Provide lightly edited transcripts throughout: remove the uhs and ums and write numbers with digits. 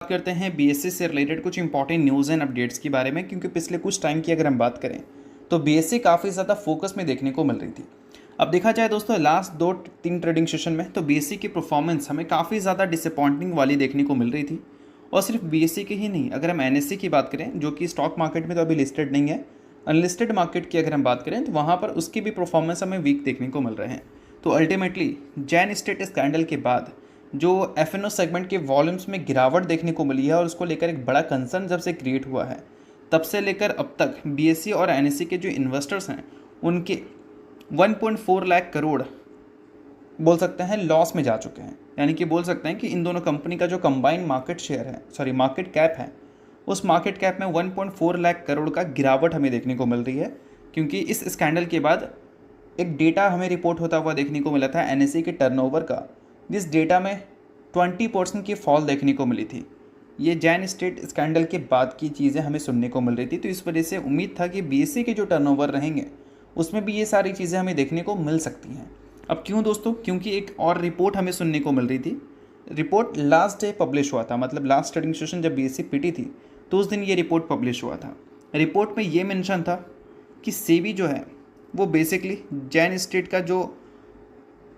करते हैं बीएससी से रिलेटेड कुछ इंपॉर्टेंट न्यूज़ एंड अपडेट्स के बारे में, क्योंकि पिछले कुछ टाइम की अगर हम बात करें तो बीएससी काफ़ी ज़्यादा फोकस में देखने को मिल रही थी। अब देखा जाए दोस्तों, लास्ट 2-3 ट्रेडिंग सेशन में तो बीएससी की परफॉर्मेंस हमें काफ़ी ज़्यादा डिसअपॉइंटिंग वाली देखने को मिल रही थी। और सिर्फ बीएससी की ही नहीं, अगर हम एनएससी की बात करें जो कि स्टॉक मार्केट में तो अभी लिस्टेड नहीं है, अनलिस्टेड मार्केट की अगर हम बात करें तो वहाँ पर उसकी भी परफॉर्मेंस हमें वीक देखने को मिल रहे हैं। तो अल्टीमेटली जैन स्टेट स्कैंडल के बाद जो एफएनओ सेगमेंट के वॉल्यूम्स में गिरावट देखने को मिली है और उसको लेकर एक बड़ा कंसर्न जब से क्रिएट हुआ है, तब से लेकर अब तक बीएससी और एनएससी के जो इन्वेस्टर्स हैं उनके 1.4 लाख करोड़ बोल सकते हैं लॉस में जा चुके हैं। यानी कि बोल सकते हैं कि इन दोनों कंपनी का जो कंबाइंड मार्केट शेयर है, मार्केट कैप है, उस मार्केट कैप में 1.4 लाख करोड़ का गिरावट हमें देखने को मिल रही है। क्योंकि इस स्कैंडल के बाद एक डेटा हमें रिपोर्ट होता हुआ देखने को मिला था एनएससी के टर्नओवर का, जिस डेटा में 20% की फॉल देखने को मिली थी। ये जैन स्टेट स्कैंडल के बाद की चीज़ें हमें सुनने को मिल रही थी। तो इस वजह से उम्मीद था कि बीएससी के जो टर्नओवर रहेंगे उसमें भी ये सारी चीज़ें हमें देखने को मिल सकती हैं। अब क्यों दोस्तों? क्योंकि एक और रिपोर्ट हमें सुनने को मिल रही थी। रिपोर्ट लास्ट डे पब्लिश हुआ था, मतलब लास्ट ट्रेडिंग सेशन जब बीएससी पीटी थी तो उस दिन ये रिपोर्ट पब्लिश हुआ था। रिपोर्ट में ये मेंशन था कि सेबी जो है वो बेसिकली जैन स्टेट का जो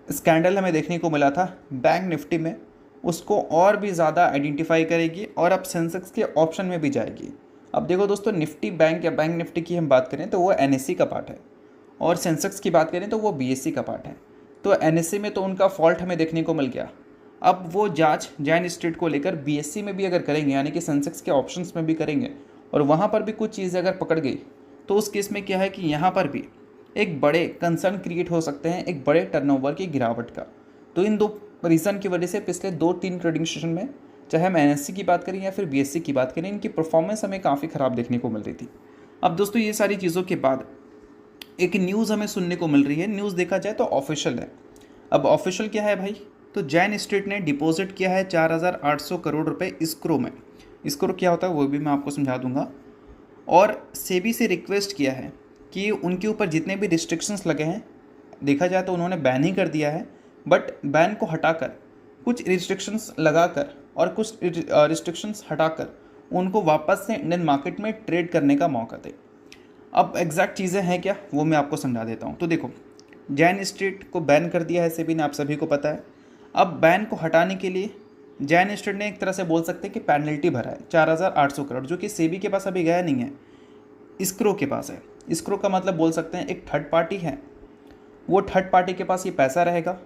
स्कैंडल हमें देखने को मिला था बैंक निफ्टी में, उसको और भी ज़्यादा आइडेंटिफाई करेगी और अब सेंसेक्स के ऑप्शन में भी जाएगी। अब देखो दोस्तों, निफ्टी बैंक या बैंक निफ्टी की हम बात करें तो वो एनएससी का पार्ट है और सेंसेक्स की बात करें तो वो बीएससी का पार्ट है। तो एनएससी में तो उनका फॉल्ट हमें देखने को मिल गया। अब वो जांच जैन स्टेट को लेकर बीएससी में भी अगर करेंगे, यानी कि सेंसेक्स के ऑप्शंस में भी करेंगे और वहाँ पर भी कुछ चीज़ें अगर पकड़ गई, तो उस केस में क्या है कि यहाँ पर भी एक बड़े कंसर्न क्रिएट हो सकते हैं, एक बड़े टर्नओवर की गिरावट का। तो इन दो रीज़न की वजह से पिछले 2-3 ट्रेडिंग सेशन में, चाहे हम एनएससी की बात करें या फिर बीएससी की बात करें, इनकी परफॉर्मेंस हमें काफ़ी ख़राब देखने को मिल रही थी। अब दोस्तों, ये सारी चीज़ों के बाद एक न्यूज़ हमें सुनने को मिल रही है। न्यूज़ देखा जाए तो ऑफिशियल है। अब ऑफिशियल क्या है भाई? तो जैन स्टेट ने डिपॉजिट किया है 4,800 करोड़ रुपए इस्क्रो में। इस्क्रो क्या होता है वो भी मैं आपको समझा दूंगा। और सेबी से रिक्वेस्ट किया है कि उनके ऊपर जितने भी रिस्ट्रिक्शंस लगे हैं, देखा जाए तो उन्होंने बैन ही कर दिया है, बट बैन को हटाकर कुछ रिस्ट्रिक्शंस लगाकर और कुछ रिस्ट्रिक्शंस हटाकर उनको वापस से इंडियन मार्केट में ट्रेड करने का मौका दे। अब एग्जैक्ट चीज़ें हैं क्या, वो मैं आपको समझा देता हूँ। तो देखो, जैन स्टेट को बैन कर दिया है सेबी ने, आप सभी को पता है। अब बैन को हटाने के लिए जैन स्टेट ने एक तरह से बोल सकते हैं कि पेनल्टी भरा है 4,800 करोड़, जो कि सेबी के पास अभी गया नहीं है, इस्क्रो के पास है। इस्क्रो का मतलब बोल सकते हैं एक थर्ड पार्टी है, वो थर्ड पार्टी के पास ये पैसा रहेगा।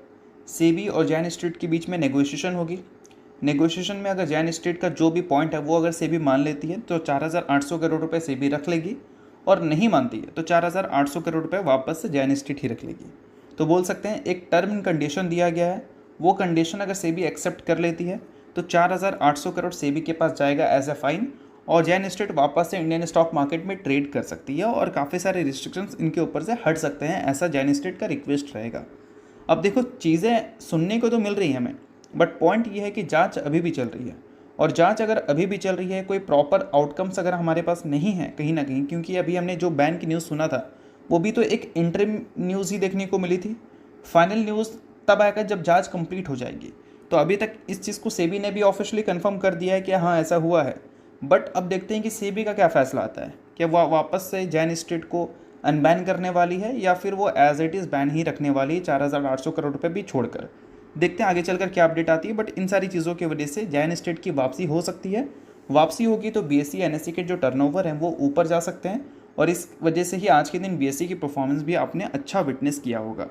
सेबी और जैन स्टेट के बीच में नेगोशिएशन होगी। नेगोशिएशन में अगर जैन स्टेट का जो भी पॉइंट है वो अगर सेबी मान लेती है तो 4,800 करोड़ रुपए सेबी रख लेगी, और नहीं मानती है तो 4,800 करोड़ रुपए वापस से जैन स्टेट ही रख लेगी। तो बोल सकते हैं एक टर्म एंड कंडीशन दिया गया है, वो कंडीशन अगर सेबी एक्सेप्ट कर लेती है तो 4,800 करोड़ सेबी के पास जाएगा एज ए फाइन, और जैन स्टेट वापस से इंडियन स्टॉक मार्केट में ट्रेड कर सकती है और काफ़ी सारे रिस्ट्रिक्शंस इनके ऊपर से हट सकते हैं, ऐसा जैन स्टेट का रिक्वेस्ट रहेगा। अब देखो, चीज़ें सुनने को तो मिल रही हैं हमें, बट पॉइंट ये है कि जांच अभी भी चल रही है, और जांच अगर अभी भी चल रही है, कोई प्रॉपर आउटकम्स अगर हमारे पास नहीं है कहीं ना कहीं, क्योंकि अभी हमने जो बैन की न्यूज़ सुना था वो भी तो एक इंटरिम न्यूज़ ही देखने को मिली थी। फाइनल न्यूज़ तब आएगा जब जांच कंप्लीट हो जाएगी। तो अभी तक इस चीज़ को सेबी ने भी ऑफिशियली कंफर्म कर दिया है कि हाँ ऐसा हुआ है, बट अब देखते हैं कि सेबी का क्या फैसला आता है। क्या वो वापस से जैन स्टेट को अनबैन करने वाली है या फिर वो एज इट इज़ बैन ही रखने वाली है 4,800 करोड़ रुपए भी छोड़कर। देखते हैं आगे चलकर क्या अपडेट आती है, बट इन सारी चीज़ों की वजह से जैन स्टेट की वापसी हो सकती है। वापसी होगी तो बीएससी एनएससी के जो टर्नओवर हैं वो ऊपर जा सकते हैं, और इस वजह से ही आज के दिन बीएससी की परफॉर्मेंस भी आपने अच्छा विटनेस किया होगा।